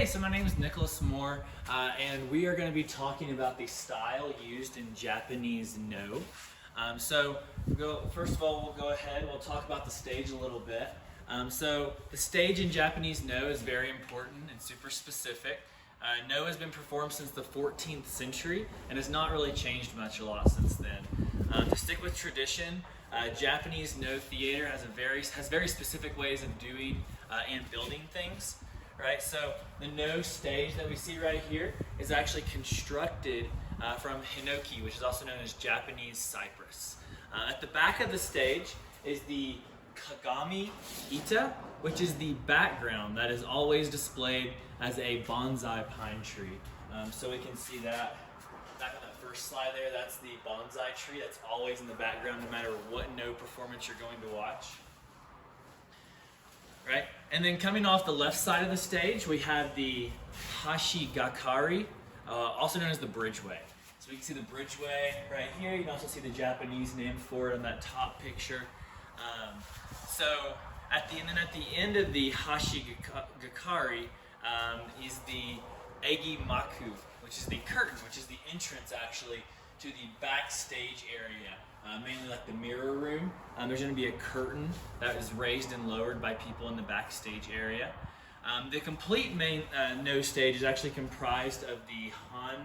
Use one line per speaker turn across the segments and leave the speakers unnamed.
So my name is Nicholas Moore, and we are going to be talking about the style used in Japanese No. First of all, we'll go ahead, we'll talk about the stage a little bit. So the stage in Japanese No is very important and super specific. No has been performed since the 14th century and has not really changed much a lot since then. To stick with tradition, Japanese No theater has very specific ways of doing and building things. Right, so the No stage that we see right here is actually constructed from hinoki, which is also known as Japanese cypress. At the back of the stage is the Kagami Ita, which is the background that is always displayed as a bonsai pine tree. So we can see that back on that first slide there, that's the bonsai tree that's always in the background no matter what No performance you're going to watch. Right? And then coming off the left side of the stage, we have the Hashigakari, also known as the bridgeway. So we can see the bridgeway right here. You can also see the Japanese name for it on that top picture. At the end of the Hashigakari is the Egimaku, which is the curtain, which is the entrance actually to the backstage area. Mainly like the mirror room. There's going to be a curtain that is raised and lowered by people in the backstage area. The complete main No stage is actually comprised of the Han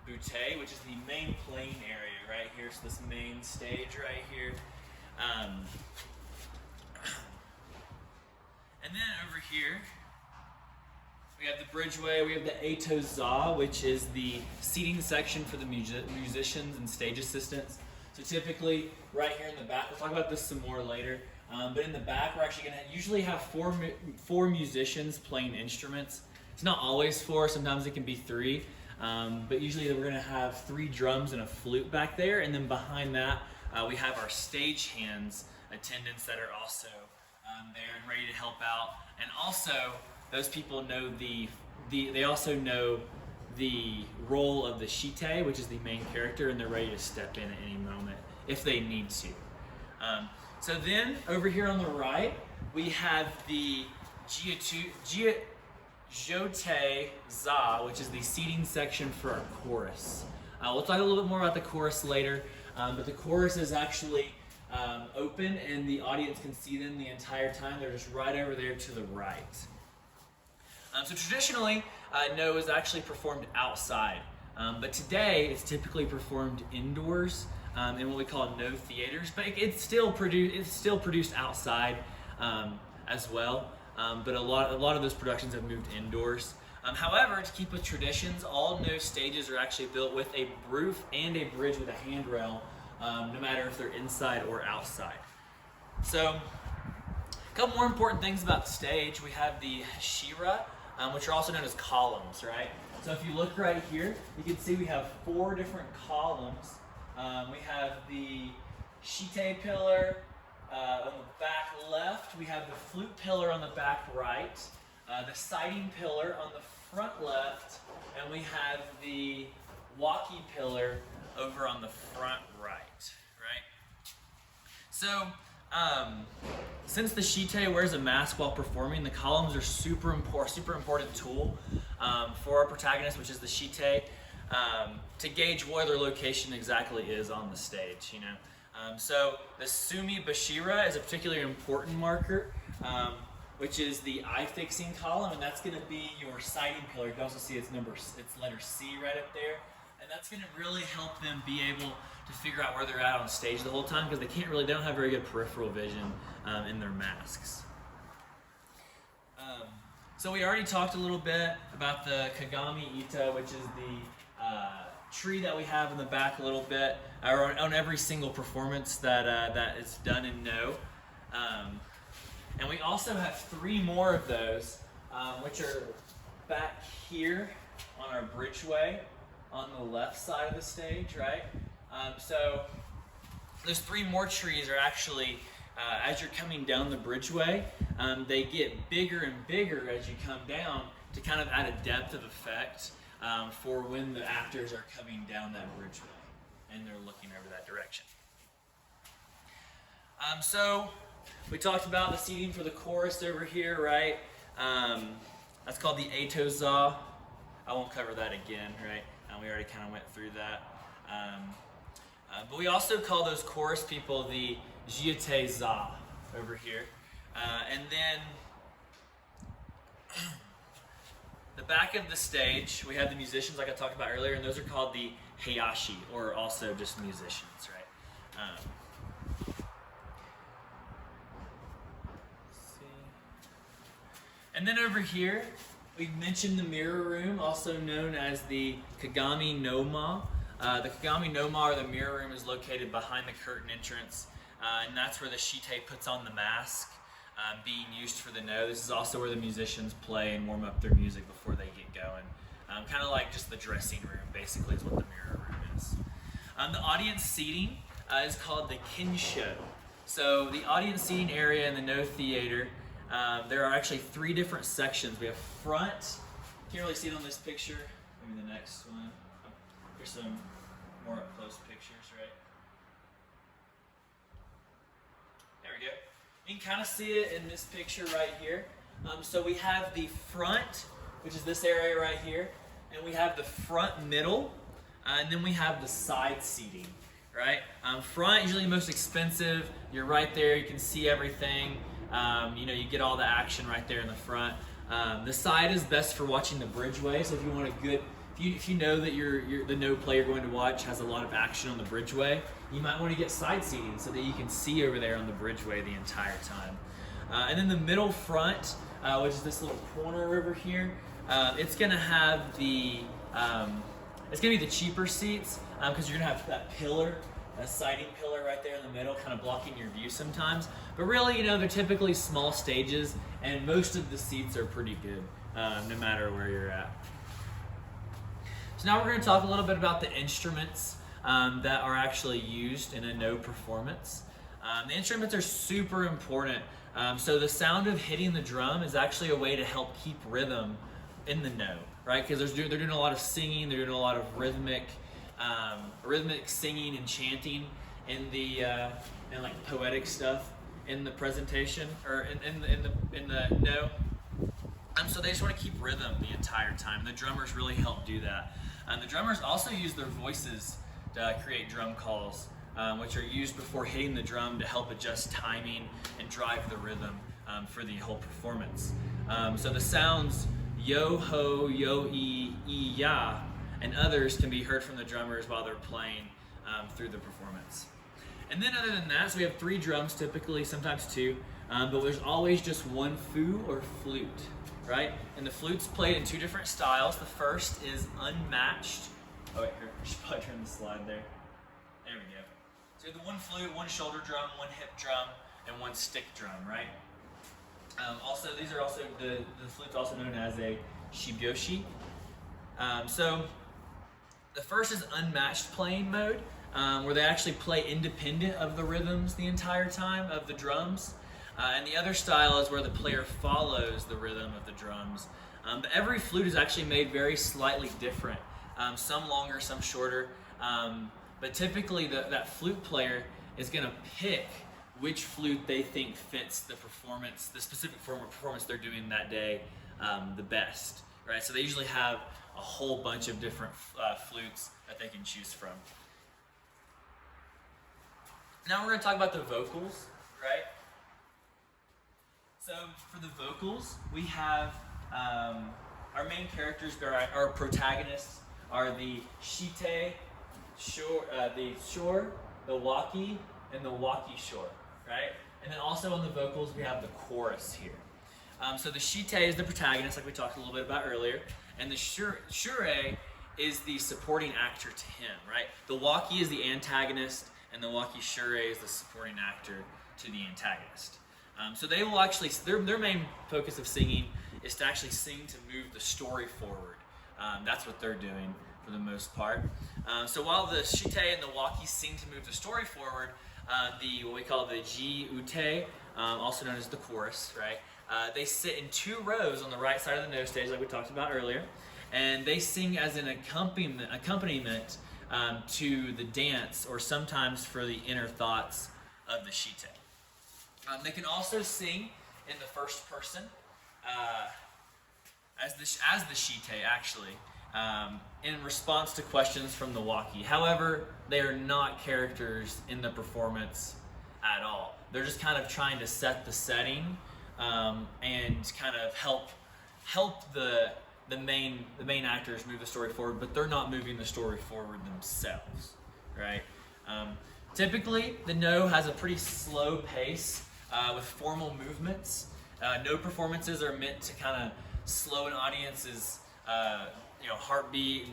Bute, which is the main playing area right here. So this main stage right here. And then over here, we have the bridgeway, we have the Eito Za, which is the seating section for the musicians and stage assistants. So typically, right here in the back, we'll talk about this some more later, but in the back we're actually going to usually have four musicians playing instruments. It's not always four, sometimes it can be three, but usually we're going to have 3 drums and a flute back there, and then behind that we have our stage hands attendants that are also there and ready to help out. And also, those people know they also know the role of the shite, which is the main character, and they're ready to step in at any moment if they need to. So then, over here on the right, we have the Jote Za, which is the seating section for our chorus. We'll talk a little bit more about the chorus later, but the chorus is actually open and the audience can see them the entire time. They're just right over there to the right. So traditionally, No is actually performed outside, but today it's typically performed indoors in what we call No theaters. But it's still produced outside as well. But a lot of those productions have moved indoors. However, to keep with traditions, all No stages are actually built with a roof and a bridge with a handrail, no matter if they're inside or outside. So, a couple more important things about the stage. We have the shira, which are also known as columns, right? So if you look right here, you can see we have 4 different columns. We have the shite pillar on the back left. We have the flute pillar on the back right. The siding pillar on the front left. And we have the waki pillar over on the front right, right? So, since the shite wears a mask while performing, the columns are super important tool for our protagonist, which is the shite, to gauge where their location exactly is on the stage. You know, so the sumi bashira is a particularly important marker, which is the eye fixing column, and that's going to be your siding pillar. You can also see its letter C right up there, and that's going to really help them be able to figure out where they're at on stage the whole time, because they don't have very good peripheral vision in their masks. So we already talked a little bit about the Kagami Ita, which is the tree that we have in the back a little bit, or on every single performance that is done in No. And we also have 3 more of those, which are back here on our bridgeway on the left side of the stage, right? So those 3 more trees are actually, as you're coming down the bridgeway, they get bigger and bigger as you come down to kind of add a depth of effect for when the actors are coming down that bridgeway and they're looking over that direction. So we talked about the seating for the chorus over here, right? That's called the Eto za. I won't cover that again, right? We already kind of went through that. But we also call those chorus people the jiite za over here. And then the back of the stage, we have the musicians like I talked about earlier, and those are called the heiashi, or also just musicians, right? Let's see. And then over here, we mentioned the mirror room, also known as the Kagami no Ma. The Kagami no Ma, or the mirror room, is located behind the curtain entrance, and that's where the shite puts on the mask, being used for the no. This is also where the musicians play and warm up their music before they get going. Kind of like just the dressing room, basically, is what the mirror room is. The audience seating is called the kinsho. So the audience seating area in the no theater, there are actually 3 different sections. We have front. Can't really see it on this picture. Maybe the next one. Here's some more up close pictures, right? There we go. You can kind of see it in this picture right here. So we have the front, which is this area right here, and we have the front middle, and then we have the side seating, right? Front, usually the most expensive. You're right there, you can see everything. You get all the action right there in the front. The side is best for watching the bridgeway, so if you want a good, if you know that the no play you're going to watch has a lot of action on the bridgeway, you might want to get side seating so that you can see over there on the bridgeway the entire time. And then the middle front, which is this little corner over here, it's going to have the, it's going to be the cheaper seats because you're going to have that pillar, a siding pillar right there in the middle, kind of blocking your view sometimes. But really, they're typically small stages, and most of the seats are pretty good, no matter where you're at. So now we're going to talk a little bit about the instruments that are actually used in a no performance. The instruments are super important. So the sound of hitting the drum is actually a way to help keep rhythm in the no, right? Because they're doing a lot of singing, they're doing a lot of rhythmic singing and chanting in the and like poetic stuff in the presentation or in the no. So they just want to keep rhythm the entire time. The drummers really help do that. The drummers also use their voices to create drum calls, which are used before hitting the drum to help adjust timing and drive the rhythm for the whole performance. So the sounds yo ho, yo e, ya, and others can be heard from the drummers while they're playing through the performance. And then other than that, so we have 3 drums typically, sometimes 2, but there's always just one fu or flute, right? And the flute's played in 2 different styles. The first is unmatched. Oh wait, here, I should probably turn the slide there. There we go. So the one flute, one shoulder drum, one hip drum, and one stick drum, right? Also, these are also, the flute's also known as a shibyoshi. So the first is unmatched playing mode, where they actually play independent of the rhythms the entire time of the drums. And the other style is where the player follows the rhythm of the drums. But every flute is actually made very slightly different. Some longer, some shorter. But typically that flute player is going to pick which flute they think fits the performance, the specific form of performance they're doing that day the best. Right? So they usually have a whole bunch of different flutes that they can choose from. Now we're going to talk about the vocals, right? So for the vocals, we have our main characters, our protagonists are the shite, the shore, the waki, and the waki shore, right? And then also on the vocals, we have the chorus here. So the shite is the protagonist, like we talked a little bit about earlier, and the shure is the supporting actor to him, right? The waki is the antagonist, and the waki shure is the supporting actor to the antagonist. So they will actually, their main focus of singing is to actually sing to move the story forward. That's what they're doing for the most part. So while the shite and the waki sing to move the story forward, what we call the ji-ute, also known as the chorus, right? They sit in 2 rows on the right side of the no stage, like we talked about earlier, and they sing as an accompaniment to the dance, or sometimes for the inner thoughts of the shite. They can also sing in the first person, as the Shite actually, in response to questions from the Waki. However, they are not characters in the performance at all. They're just kind of trying to set the setting and kind of help the main actors move the story forward, but they're not moving the story forward themselves, right? Typically, the No has a pretty slow pace with formal movements. No performances are meant to kind of slow an audience's heartbeat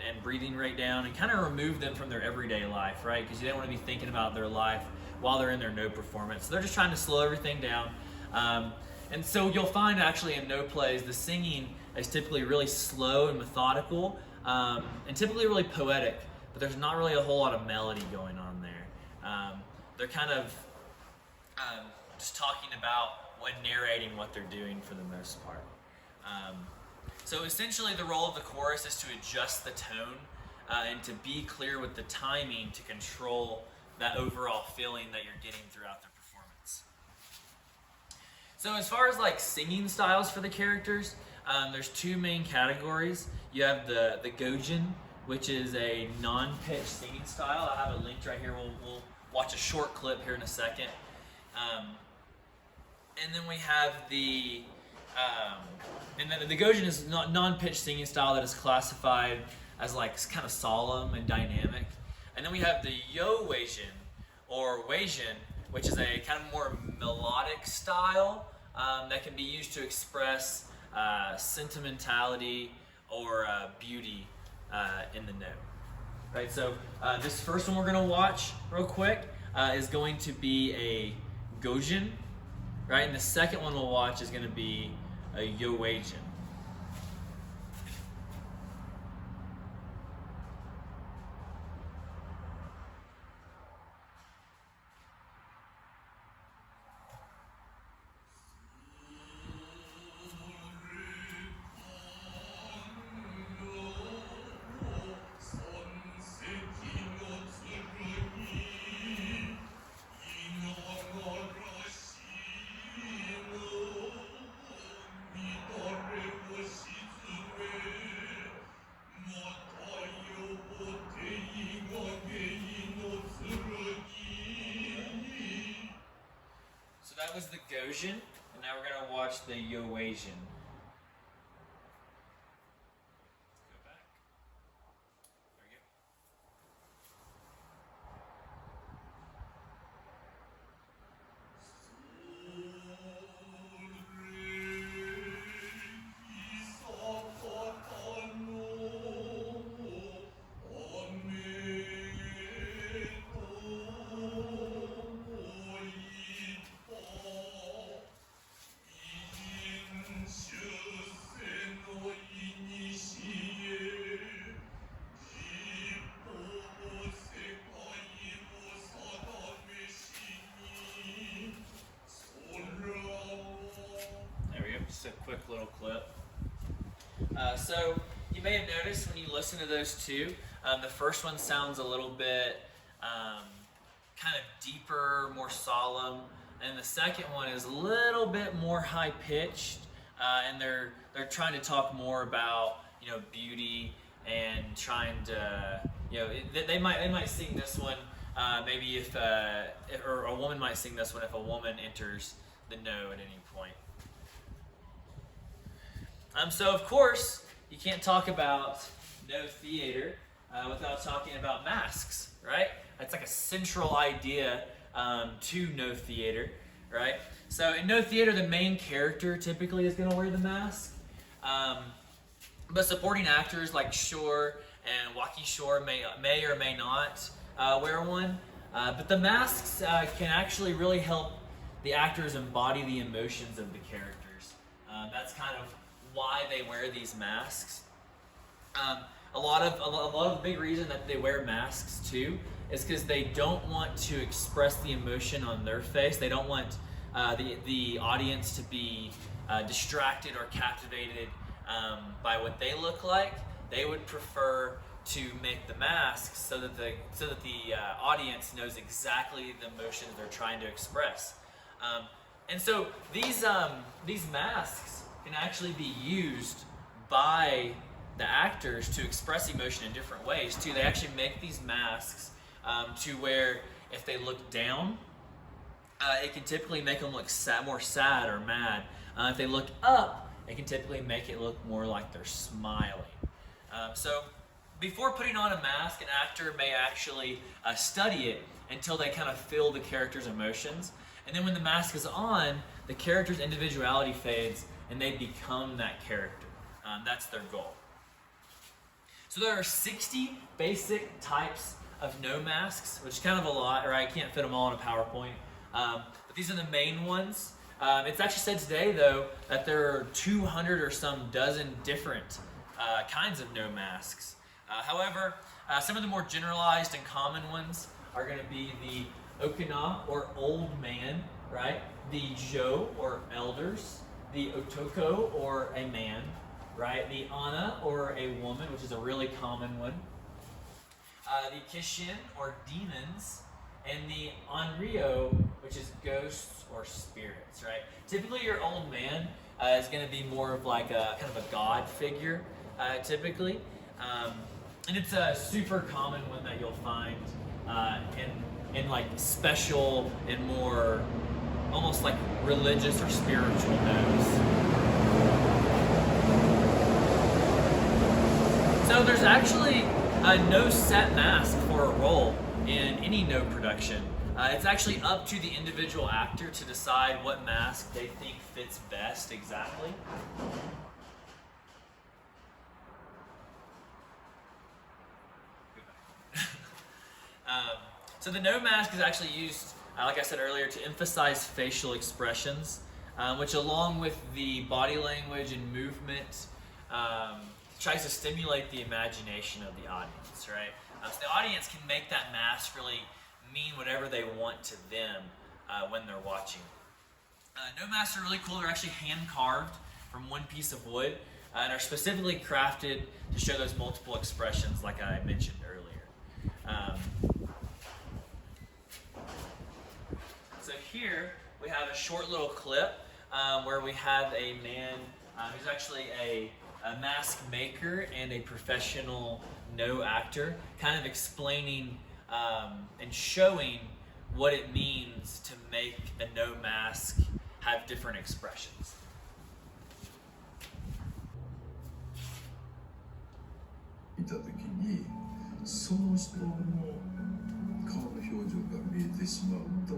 and breathing rate down and kind of remove them from their everyday life, right? Because you don't want to be thinking about their life while they're in their No performance. So they're just trying to slow everything down. And so you'll find actually in No plays, the singing is typically really slow and methodical and typically really poetic, but there's not really a whole lot of melody going on there. They're kind of just talking about when narrating what they're doing for the most part. So essentially the role of the chorus is to adjust the tone and to be clear with the timing to control that overall feeling that you're getting throughout the performance. So as far as like singing styles for the characters, there's two main categories. You have the Gojin, which is a non-pitched singing style. I have it linked right here. We'll watch a short clip here in a second. And then we have the Gojin is non-pitched singing style that is classified as like kind of solemn and dynamic. And then we have the Yo-Weijin or Weijin, which is a kind of more melodic style that can be used to express sentimentality or beauty in the note. Right, so this first one we're going to watch real quick is going to be a Gojin, right? And the second one we'll watch is going to be a Yo-Weijin. That was the Gojin, and now we're going to watch the Yo-Weijin. Go back. There we go. Just a quick little clip. So you may have noticed when you listen to those two, the first one sounds a little bit kind of deeper, more solemn, and the second one is a little bit more high pitched, and they're trying to talk more about beauty and trying to they might sing this one maybe if or a woman might sing this one if a woman enters the No at any point. So of course, you can't talk about No theater without talking about masks, right? That's like a central idea to No theater, right? So in No theater, the main character typically is going to wear the mask, but supporting actors like Shore and Waki Shore may or may not wear one. But the masks can actually really help the actors embody the emotions of the characters. That's kind of why they wear these masks. A lot of the big reason that they wear masks too is because they don't want to express the emotion on their face. They don't want the audience to be distracted or captivated by what they look like. They would prefer to make the masks so that the audience knows exactly the emotions they're trying to express. And so these masks can actually be used by the actors to express emotion in different ways too. They actually make these masks to where if they look down, it can typically make them look more sad or mad. If they look up, it can typically make it look more like they're smiling. So before putting on a mask, an actor may actually study it until they kind of feel the character's emotions. And then when the mask is on, the character's individuality fades and they become that character. That's their goal. So there are 60 basic types of no masks, which is kind of a lot, right? I can't fit them all in a PowerPoint. But these are the main ones. It's actually said today, though, that there are 200 or some dozen different kinds of no masks. However, some of the more generalized and common ones are going to be the Okina, or old man, right? The Jo, or elders. The Otoko, or a man, right? The Ana, or a woman, which is a really common one. The Kishin, or demons. And the Onryo, which is ghosts or spirits, right? Typically your old man is going to be more of like a kind of a god figure, typically. And it's a super common one that you'll find in like special and more almost like religious or spiritual no's. So there's actually no set mask for a role in any no production. It's actually up to the individual actor to decide what mask they think fits best exactly. So the no mask is actually used, like I said earlier, to emphasize facial expressions, which along with the body language and movement tries to stimulate the imagination of the audience, right? So the audience can make that mask really mean whatever they want to them when they're watching. No masks are really cool. They're actually hand carved from one piece of wood and are specifically crafted to show those multiple expressions like I mentioned earlier. So here we have a short little clip where we have a man who's actually a mask maker and a professional no actor, kind of explaining and showing what it means to make a no mask have different expressions.
見た時にその人の顔の表情が見えてしまうと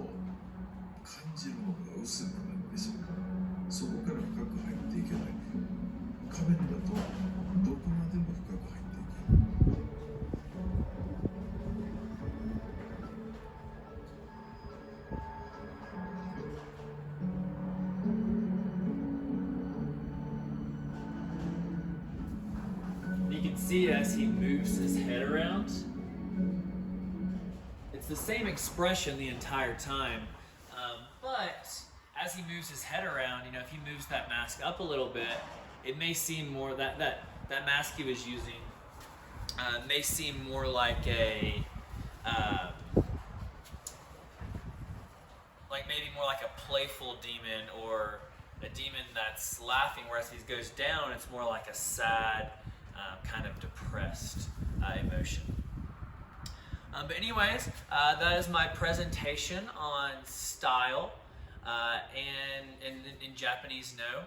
感じるものが薄くなってしまう。そこから深く入っていけない。仮面だとどこまでも深く入っていける。
You can see as he moves his head around, it's the same expression the entire time, but as he moves his head around, you know, if he moves that mask up a little bit, it may seem more that mask he was using may seem more like a like maybe more like a playful demon or a demon that's laughing, whereas he goes down, it's more like a sad, kind of depressed emotion. But anyways, that is my presentation on style and in Japanese no.